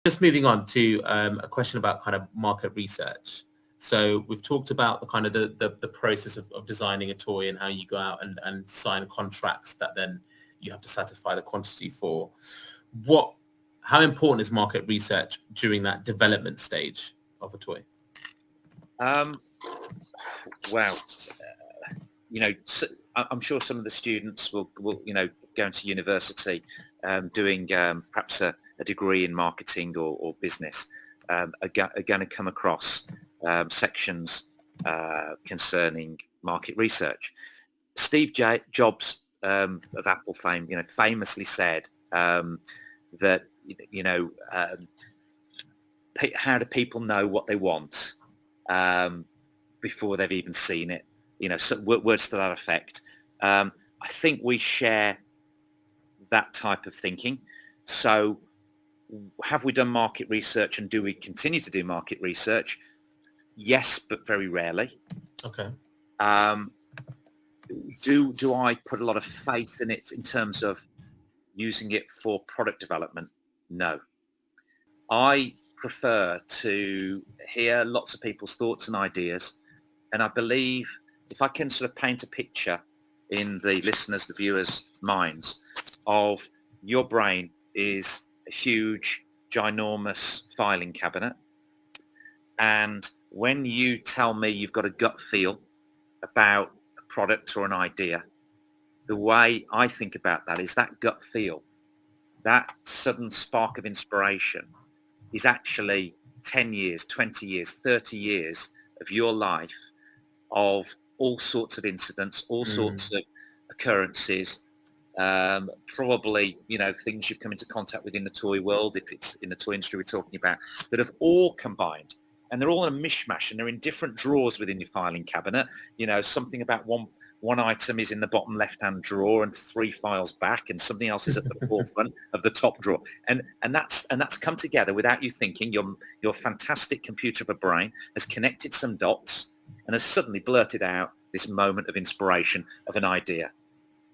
Just moving on to a question about kind of market research. So we've talked about the kind of the process of designing a toy and how you go out and sign contracts that then you have to satisfy the quantity for. How important is market research during that development stage of a toy? Wow. I'm sure some of the students will going to university, doing perhaps a degree in marketing or business, are going to come across sections concerning market research. Steve Jobs of Apple fame, famously said that how do people know what they want before they've even seen it? So words to that effect. I think we share that type of thinking. So have we done market research, and do we continue to do market research? Yes, but very rarely. Okay. Do I put a lot of faith in it in terms of using it for product development? No. I prefer to hear lots of people's thoughts and ideas, and I believe if I can sort of paint a picture in the listeners, the viewers' minds of your brain is a huge, ginormous filing cabinet, and when you tell me you've got a gut feel about a product or an idea, the way I think about that is that gut feel, that sudden spark of inspiration is actually 10 years, 20 years, 30 years of your life, of all sorts of incidents, all sorts of occurrences, probably, things you've come into contact with in the toy world, if it's in the toy industry we're talking about, that have all combined. And they're all in a mishmash, and they're in different drawers within your filing cabinet. Something about one item is in the bottom left-hand drawer and 3 files back, and something else is at the forefront of the top drawer. And that's come together without you thinking. Your fantastic computer of a brain has connected some dots and has suddenly blurted out this moment of inspiration of an idea.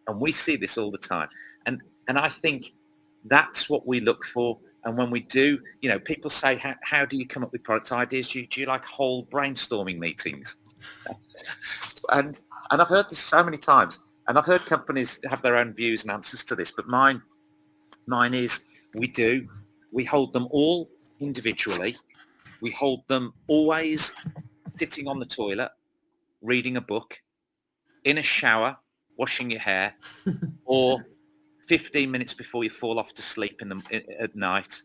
And we see this all the time. And I think that's what we look for. And when we do, people say, how do you come up with product ideas? Do you like whole brainstorming meetings? And I've heard this so many times. And I've heard companies have their own views and answers to this. But mine is we hold them all individually. We hold them always sitting on the toilet, reading a book, in a shower, washing your hair, or 15 minutes before you fall off to sleep at night.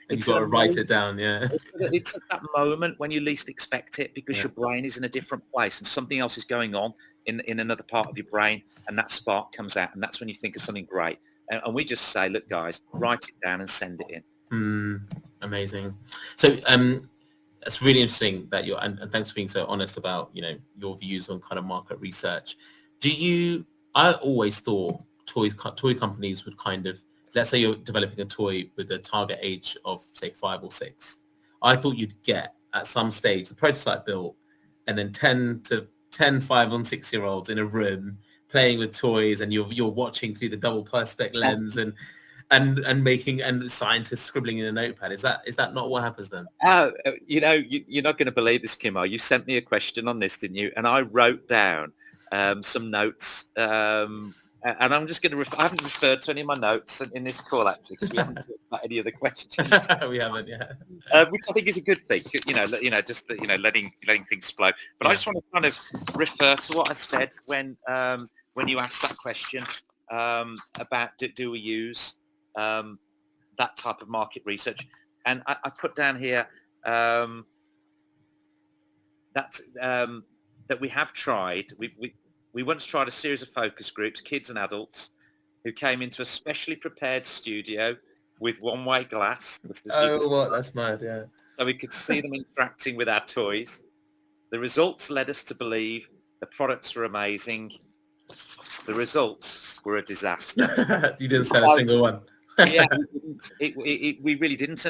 And you've got to write it down, yeah. It's at that moment when you least expect it, because your brain is in a different place and something else is going on in another part of your brain, and that spark comes out, and that's when you think of something great. And we just say, look, guys, write it down and send it in. Amazing. So it's really interesting that and thanks for being so honest about, your views on kind of market research. I always thought toy companies would kind of, let's say you're developing a toy with a target age of, say, 5 or 6. I thought you'd get, at some stage, the prototype built, and then 10, 5 and 6-year-olds in a room playing with toys, and you're watching through the double perspex lens and making, and scientists scribbling in a notepad. Is that not what happens then? You're not going to believe this, Kumar. You sent me a question on this, didn't you? And I wrote down some notes. And I'm just going to I haven't referred to any of my notes in this call, actually, because we haven't talked about any of the questions. We haven't, yeah. Which I think is a good thing, just letting things flow. But I just want to kind of refer to what I said when you asked that question about do we use that type of market research, and I put down here that we have tried. We once tried a series of focus groups, kids and adults, who came into a specially prepared studio with one-way glass. That's mad, yeah. So we could see them interacting with our toys. The results led us to believe the products were amazing. The results were a disaster. You didn't sell a single one. Yeah, we really didn't.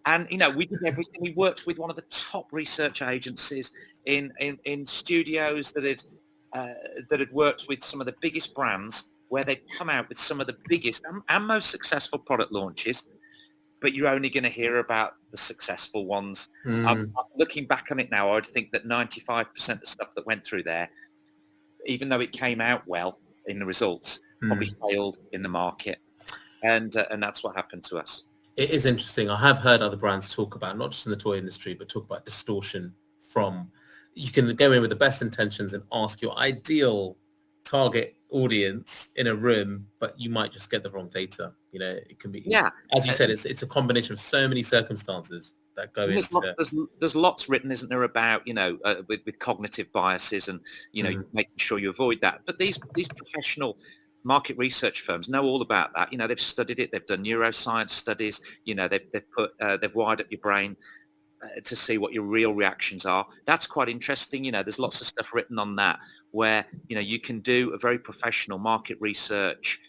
And we did everything. We worked with one of the top research agencies in studios that had worked with some of the biggest brands, where they'd come out with some of the biggest and most successful product launches. but you're only going to hear about the successful ones. Looking back on it now, I would think that 95% of the stuff that went through there, even though it came out well in the results, probably failed in the market. And that's what happened to us. It is interesting. I have heard other brands talk about, not just in the toy industry, but talk about distortion from, you can go in with the best intentions and ask your ideal target audience in a room, but you might just get the wrong data. You know, it can be, as you said, it's a combination of so many circumstances that go into. There's lots written, isn't there, about, you know, with cognitive biases and, you know, making sure you avoid that. But these professional market research firms know all about that. You know, they've studied it. They've done neuroscience studies. You know, they've wired up your brain to see what your real reactions are. That's quite interesting. You know, there's lots of stuff written on that where, you know, you can do a very professional market research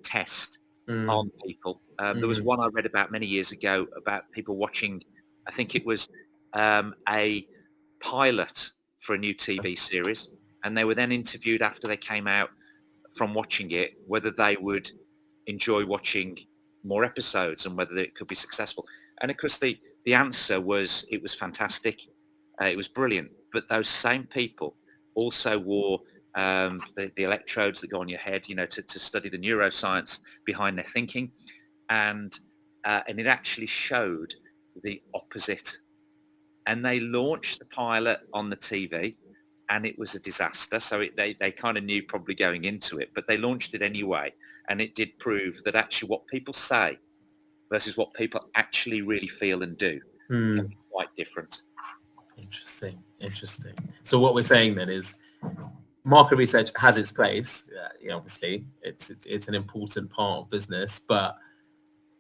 test on people. There was one I read about many years ago about people watching, I think it was a pilot for a new TV series, and they were then interviewed after they came out from watching it, whether they would enjoy watching more episodes and whether it could be successful. And of course, the answer was, it was fantastic. It was brilliant. But those same people also wore the electrodes that go on your head, you know, to study the neuroscience behind their thinking. And it actually showed the opposite. And they launched the pilot on the TV, and it was a disaster. So they kind of knew probably going into it, but they launched it anyway. And it did prove that actually what people say versus what people actually really feel and do can be quite different. Interesting. So what we're saying then is market research has its place. Obviously, it's an important part of business, but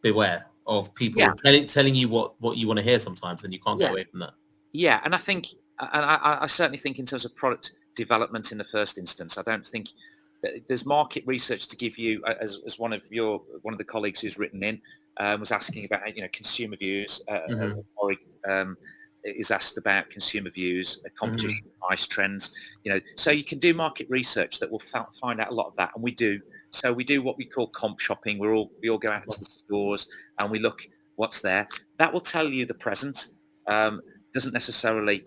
beware of people telling you what you want to hear sometimes, and you can't get away from that. Yeah, and I think, and I certainly think in terms of product development in the first instance, I don't think there's market research to give you, as one of the colleagues who's written in was asking about, you know, consumer views. Is asked about consumer views, competition, price trends. You know, so you can do market research that will find out a lot of that, and we do. So we do what we call comp shopping. We all go out into the stores and we look what's there. That will tell you the present. Doesn't necessarily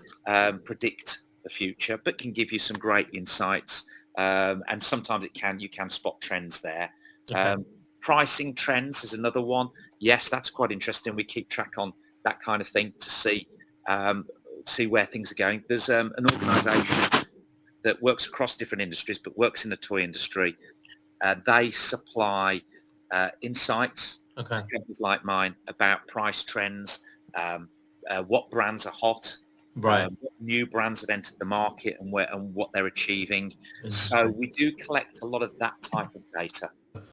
predict the future, but can give you some great insights. And sometimes you can spot trends there. Pricing trends is another one. Yes, that's quite interesting. We keep track on that kind of thing to see where things are going. There's an organisation that works across different industries, but works in the toy industry. They supply insights to companies like mine about price trends, what brands are hot, what new brands have entered the market, and what they're achieving. So we do collect a lot of that type of data.